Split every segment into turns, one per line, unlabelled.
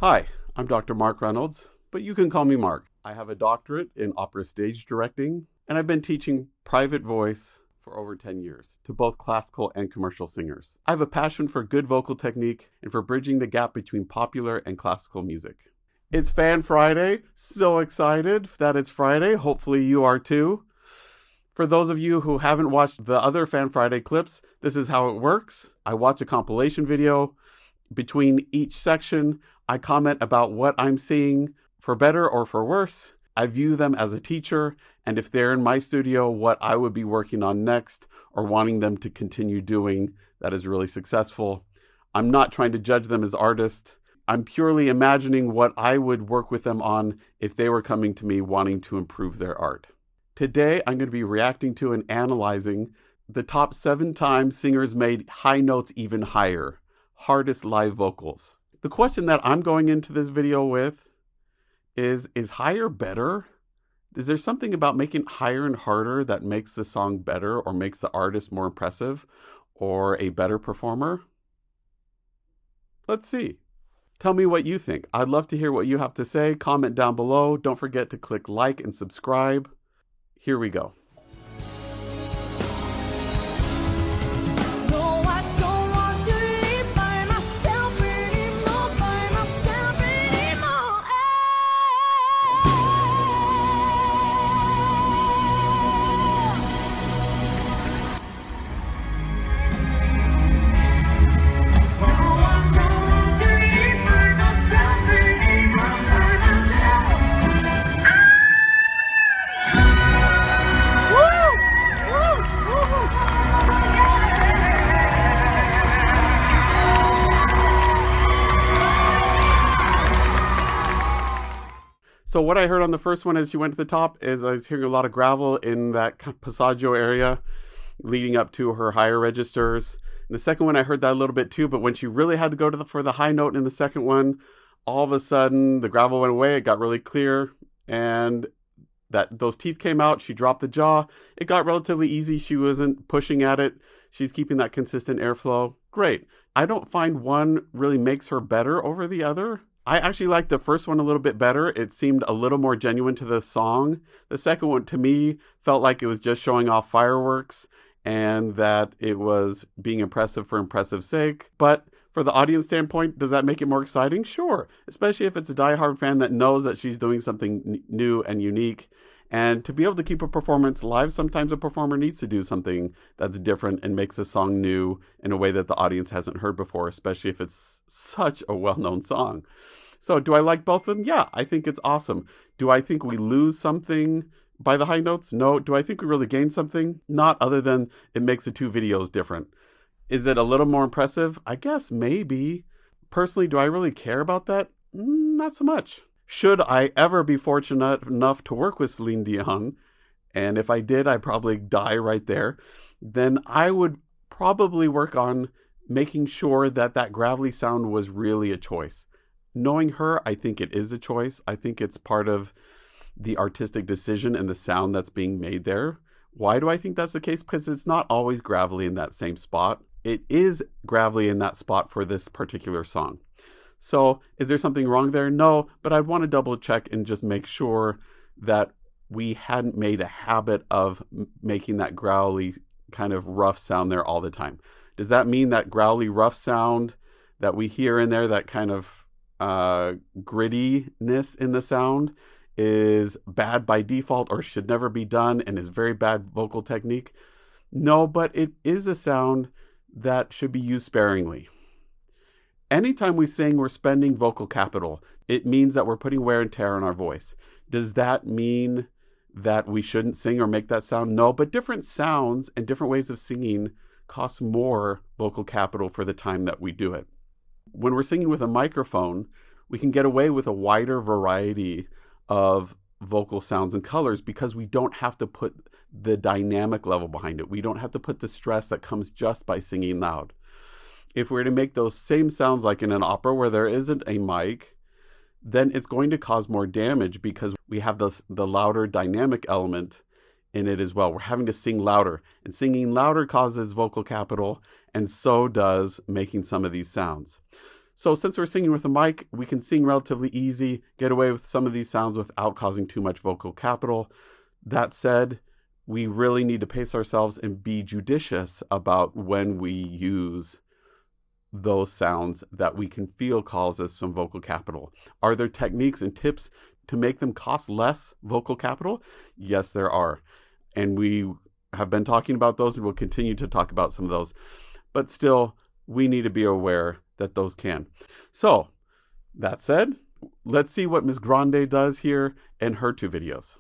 Hi, I'm Dr. Marc Reynolds, but you can call me Marc. I have a doctorate in opera stage directing, and I've been teaching private voice for over 10 years to both classical and commercial singers. I have a passion for good vocal technique and for bridging the gap between popular and classical music. It's Fan Friday. So excited that it's Friday. Hopefully you are too. For those of you who haven't watched the other Fan Friday clips, this is how it works. I watch a compilation video. Between each section, I comment about what I'm seeing for better or for worse. I view them as a teacher, and if they're in my studio, what I would be working on next or wanting them to continue doing that is really successful. I'm not trying to judge them as artists. I'm purely imagining what I would work with them on if they were coming to me wanting to improve their art. Today, I'm going to be reacting to and analyzing the top 7 times singers made high notes even higher, hardest live vocals. The question that I'm going into this video with is higher better? Is there something about making higher and harder that makes the song better or makes the artist more impressive or a better performer? Let's see. Tell me what you think. I'd love to hear what you have to say. Comment down below. Don't forget to click like and subscribe. Here we go. So what I heard on the first one as you went to the top is I was hearing a lot of gravel in that passaggio area leading up to her higher registers. In the second one, I heard that a little bit too, but when she really had to go to for the high note in the second one, all of a sudden the gravel went away, it got really clear, and those teeth came out, she dropped the jaw, it got relatively easy, she wasn't pushing at it, she's keeping that consistent airflow. Great. I don't find one really makes her better over the other. I actually liked the first one a little bit better. It seemed a little more genuine to the song. The second one, to me, felt like it was just showing off fireworks and that it was being impressive for impressive sake. But for the audience standpoint, does that make it more exciting? Sure, especially if it's a diehard fan that knows that she's doing something new and unique. And to be able to keep a performance live, sometimes a performer needs to do something that's different and makes a song new in a way that the audience hasn't heard before, especially if it's such a well-known song. So do I like both of them? Yeah, I think it's awesome. Do I think we lose something by the high notes? No. Do I think we really gain something? Not, other than it makes the two videos different. Is it a little more impressive? I guess maybe. Personally, do I really care about that? Not so much. Should I ever be fortunate enough to work with Celine Dion, and if I did, I'd probably die right there, then I would probably work on making sure that that gravelly sound was really a choice. Knowing her, I think it is a choice. I think it's part of the artistic decision and the sound that's being made there. Why do I think that's the case? Because it's not always gravelly in that same spot. It is gravelly in that spot for this particular song. So is there something wrong there? No, but I'd want to double check and just make sure that we hadn't made a habit of making that growly kind of rough sound there all the time. Does that mean that growly rough sound that we hear in there, that kind of grittiness in the sound, is bad by default or should never be done and is very bad vocal technique? No, but it is a sound that should be used sparingly. Anytime we sing, we're spending vocal capital. It means that we're putting wear and tear on our voice. Does that mean that we shouldn't sing or make that sound? No, but different sounds and different ways of singing cost more vocal capital for the time that we do it. When we're singing with a microphone, we can get away with a wider variety of vocal sounds and colors because we don't have to put the dynamic level behind it. We don't have to put the stress that comes just by singing loud. If we're to make those same sounds like in an opera where there isn't a mic, then it's going to cause more damage because we have the louder dynamic element in it as well. We're having to sing louder, and singing louder causes vocal capital, and so does making some of these sounds. So since we're singing with a mic, we can sing relatively easy, get away with some of these sounds without causing too much vocal capital. That said, we really need to pace ourselves and be judicious about when we use those sounds that we can feel cause us some vocal capital. Are there techniques and tips to make them cost less vocal capital? Yes, there are. And we have been talking about those and we'll continue to talk about some of those. But still, we need to be aware that those can. So, that said, let's see what Ms. Grande does here in her 2 videos.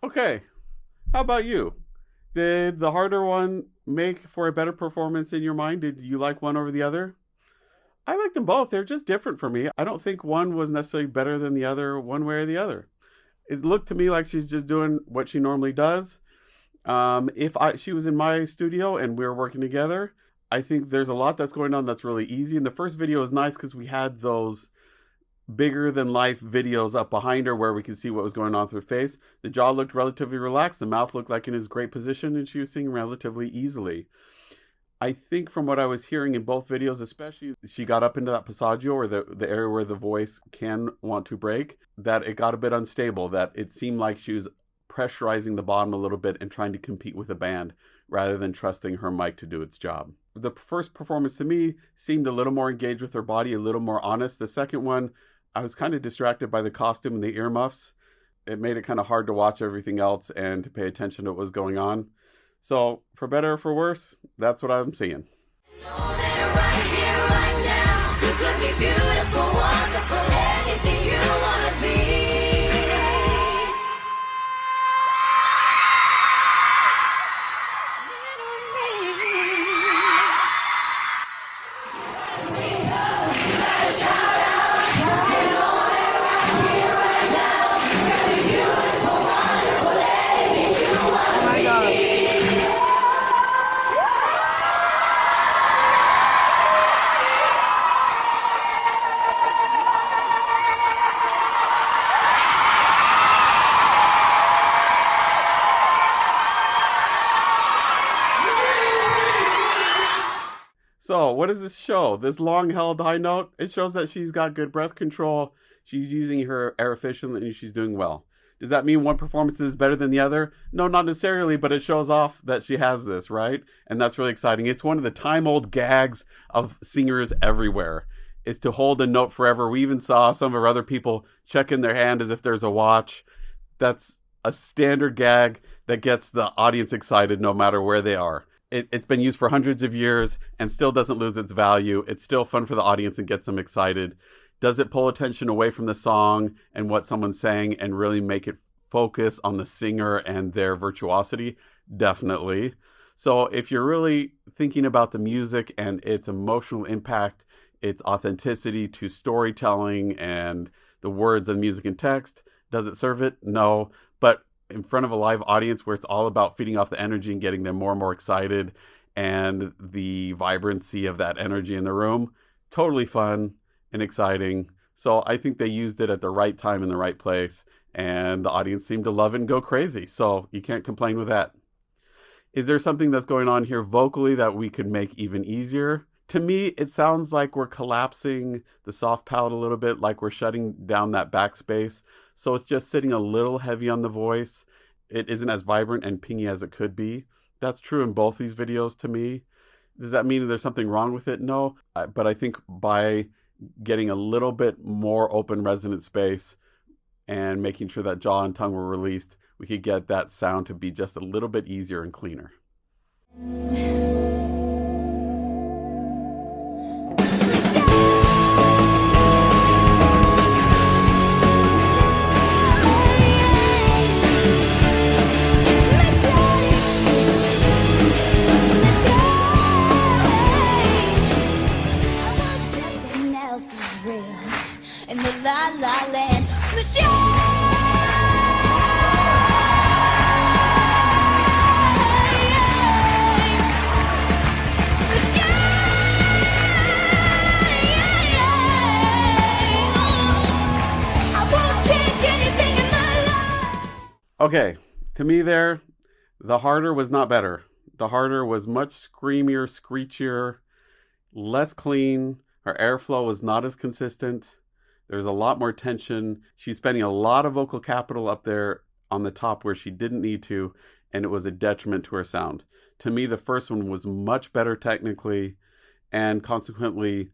Okay, how about you? Did the harder one make for a better performance in your mind? Did you like one over the other? I like them both. They're just different for me. I don't think one was necessarily better than the other one way or the other. It looked to me like she's just doing what she normally does. If she was in my studio and we were working together, I think there's a lot that's going on that's really easy. And the first video was nice because we had those bigger than life videos up behind her where we could see what was going on with her face. The jaw looked relatively relaxed. The mouth looked like in its great position and she was singing relatively easily. I think from what I was hearing in both videos, especially she got up into that passaggio or the area where the voice can want to break, that it got a bit unstable, that it seemed like she was pressurizing the bottom a little bit and trying to compete with the band rather than trusting her mic to do its job. The first performance to me seemed a little more engaged with her body, a little more honest. The second one, I was kind of distracted by the costume and the earmuffs. It made it kind of hard to watch everything else and to pay attention to what was going on. So, for better or for worse, that's what I'm seeing. So, what does this show? This long-held high note? It shows that she's got good breath control. She's using her air efficiently and she's doing well. Does that mean one performance is better than the other? No, not necessarily, but it shows off that she has this, right? And that's really exciting. It's one of the time-old gags of singers everywhere, is to hold a note forever. We even saw some of our other people checking their hand as if there's a watch. That's a standard gag that gets the audience excited no matter where they are. It's been used for hundreds of years and still doesn't lose its value. It's still fun for the audience and gets them excited. Does it pull attention away from the song and what someone's saying and really make it focus on the singer and their virtuosity? Definitely. So if you're really thinking about the music and its emotional impact, its authenticity to storytelling and the words and music and text, does it serve it? No. But in front of a live audience where it's all about feeding off the energy and getting them more and more excited and the vibrancy of that energy in the room, totally fun and exciting. So I think they used it at the right time in the right place and the audience seemed to love it and go crazy. So you can't complain with that. Is there something that's going on here vocally that we could make even easier? To me, it sounds like we're collapsing the soft palate a little bit, like we're shutting down that backspace. So it's just sitting a little heavy on the voice. It isn't as vibrant and pingy as it could be. That's true in both these videos to me. Does that mean there's something wrong with it? No. But I think by getting a little bit more open resonant space and making sure that jaw and tongue were released, we could get that sound to be just a little bit easier and cleaner. Okay, to me there, the harder was not better. The harder was much screamier, screechier, less clean. Her airflow was not as consistent. There's a lot more tension. She's spending a lot of vocal capital up there on the top where she didn't need to, and it was a detriment to her sound. To me, the first one was much better technically, and consequently,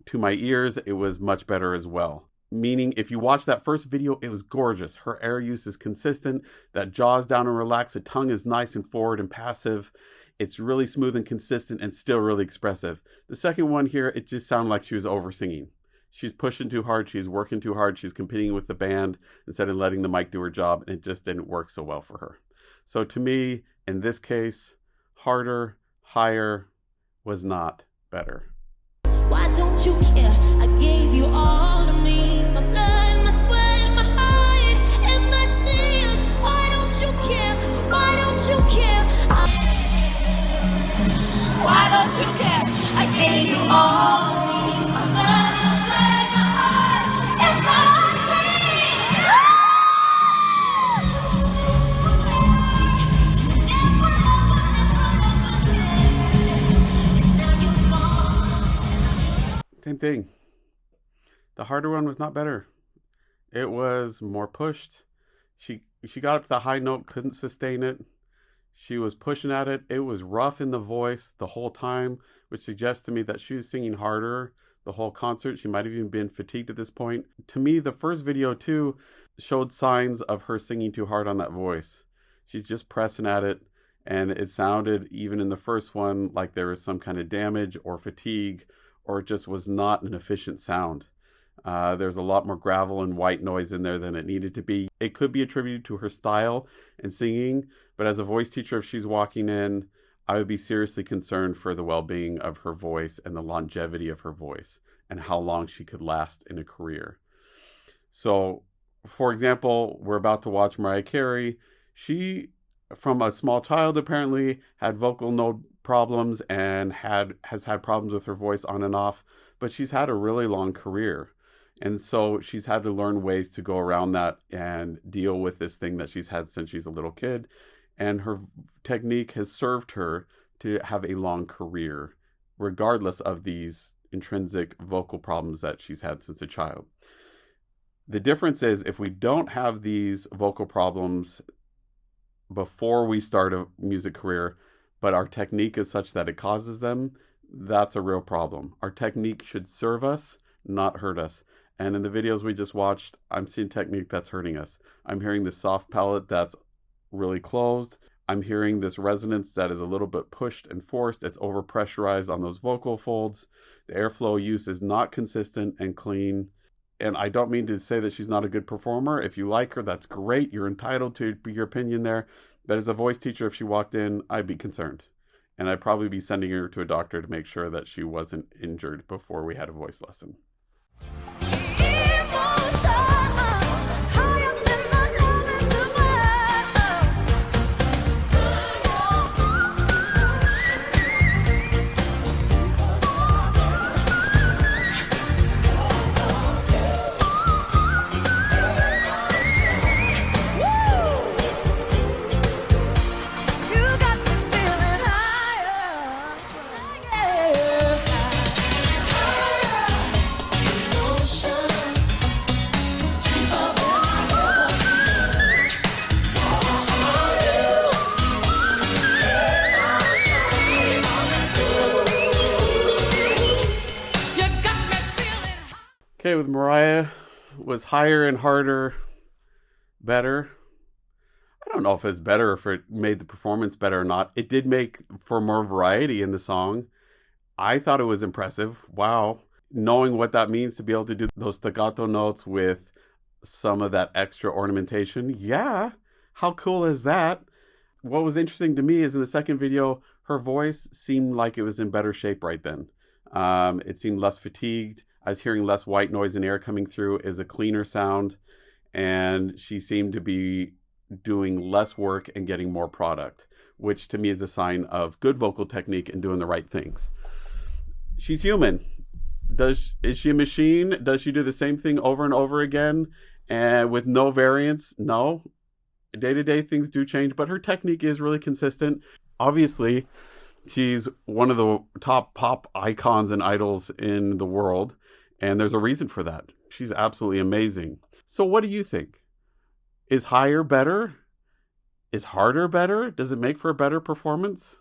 to my ears, it was much better as well. Meaning, if you watch that first video, it was gorgeous. Her air use is consistent. That jaw's down and relaxed. The tongue is nice and forward and passive. It's really smooth and consistent and still really expressive. The second one here, it just sounded like she was over singing. She's pushing too hard. She's working too hard. She's competing with the band instead of letting the mic do her job. And it just didn't work so well for her. So to me, in this case, harder, higher was not better.
Why don't you care? I gave you all of me, my blood, my sweat, my heart, and my tears. Why don't you care? Why don't you care? Why don't you care? I gave you all of me, my blood, my sweat, my heart, and my tears.
Same thing. The harder one was not better. It was more pushed. She got up to the high note, couldn't sustain it. She was pushing at it. It was rough in the voice the whole time, which suggests to me that she was singing harder the whole concert. She might have even been fatigued at this point. To me, the first video too showed signs of her singing too hard on that voice. She's just pressing at it, and it sounded, even in the first one, like there was some kind of damage or fatigue, or it just was not an efficient sound. There's a lot more gravel and white noise in there than it needed to be. It could be attributed to her style and singing, but as a voice teacher, if she's walking in, I would be seriously concerned for the well-being of her voice and the longevity of her voice and how long she could last in a career. So, for example, we're about to watch Mariah Carey. She, from a small child apparently, had vocal node problems and has had problems with her voice on and off, but she's had a really long career. And so she's had to learn ways to go around that and deal with this thing that she's had since she's a little kid. And her technique has served her to have a long career, regardless of these intrinsic vocal problems that she's had since a child. The difference is, if we don't have these vocal problems before we start a music career, but our technique is such that it causes them, that's a real problem. Our technique should serve us, not hurt us. And in the videos we just watched, I'm seeing technique that's hurting us. I'm hearing the soft palate that's really closed. I'm hearing this resonance that is a little bit pushed and forced. It's overpressurized on those vocal folds. The airflow use is not consistent and clean. And I don't mean to say that she's not a good performer. If you like her, that's great. You're entitled to your opinion there. But as a voice teacher, if she walked in, I'd be concerned. And I'd probably be sending her to a doctor to make sure that she wasn't injured before we had a voice lesson. Okay, with Mariah, was higher and harder better? I don't know if it's better, if it made the performance better or not. It did make for more variety in the song. I thought it was impressive. Wow. Knowing what that means to be able to do those staccato notes with some of that extra ornamentation. Yeah. How cool is that? What was interesting to me is in the second video, her voice seemed like it was in better shape right then. It seemed less fatigued. I was hearing less white noise and air coming through. Is a cleaner sound. And she seemed to be doing less work and getting more product, which to me is a sign of good vocal technique and doing the right things. She's human. Is she a machine? Does she do the same thing over and over again and with no variance? No. Day-to-day things do change, but her technique is really consistent. Obviously, she's one of the top pop icons and idols in the world, and there's a reason for that. She's absolutely amazing. So what do you think? Is higher better? Is harder better? Does it make for a better performance?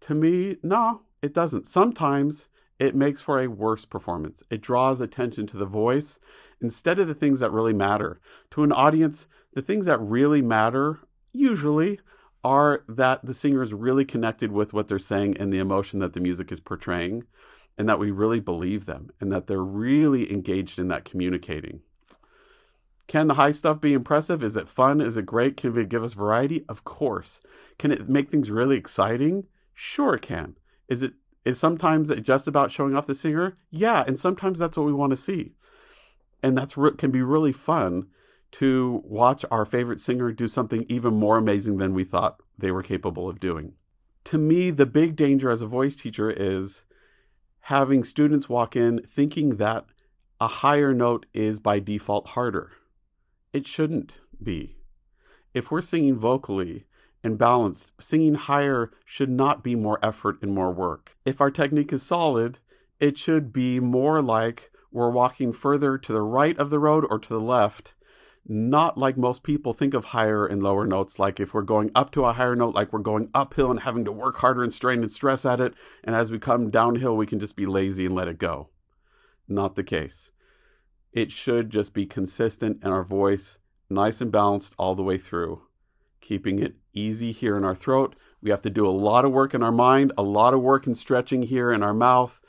To me, no, it doesn't. Sometimes it makes for a worse performance. It draws attention to the voice instead of the things that really matter. To an audience, the things that really matter usually are that the singer is really connected with what they're saying and the emotion that the music is portraying, and that we really believe them and that they're really engaged in that communicating. Can the high stuff be impressive? Is it fun? Is it great? Can it give us variety? Of course. Can it make things really exciting? Sure it can. Is sometimes it just about showing off the singer? Yeah, and sometimes that's what we want to see. And can be really fun to watch our favorite singer do something even more amazing than we thought they were capable of doing. To me, the big danger as a voice teacher is having students walk in thinking that a higher note is by default harder. It shouldn't be. If we're singing vocally and balanced, singing higher should not be more effort and more work. If our technique is solid, it should be more like we're walking further to the right of the road or to the left, not like most people think of higher and lower notes, like if we're going up to a higher note, like we're going uphill and having to work harder and strain and stress at it, and as we come downhill, we can just be lazy and let it go. Not the case. It should just be consistent in our voice, nice and balanced all the way through, keeping it easy here in our throat. We have to do a lot of work in our mind, a lot of work in stretching here in our mouth,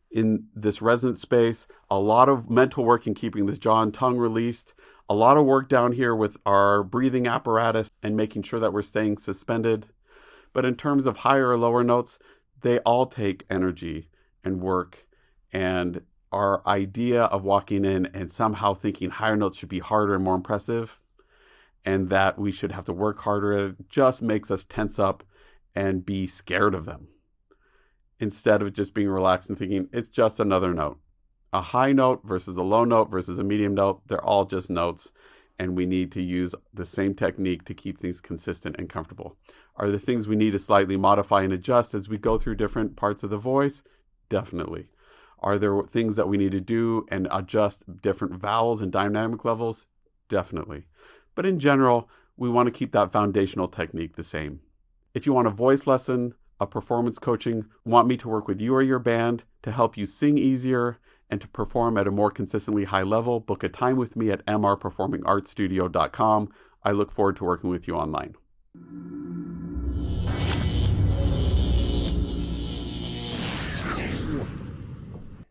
in this resonant space, a lot of mental work in keeping this jaw and tongue released, a lot of work down here with our breathing apparatus and making sure that we're staying suspended. But in terms of higher or lower notes, they all take energy and work, and our idea of walking in and somehow thinking higher notes should be harder and more impressive and that we should have to work harder at it just makes us tense up and be scared of them instead of just being relaxed and thinking it's just another note. A high note versus a low note versus a medium note, they're all just notes, and we need to use the same technique to keep things consistent and comfortable. Are there things we need to slightly modify and adjust as we go through different parts of the voice? Definitely. Are there things that we need to do and adjust different vowels and dynamic levels? Definitely. But in general, we want to keep that foundational technique the same. If you want a voice lesson, a performance coaching, want me to work with you or your band to help you sing easier and to perform at a more consistently high level, book a time with me at mrperformingartstudio.com. I look forward to working with you online.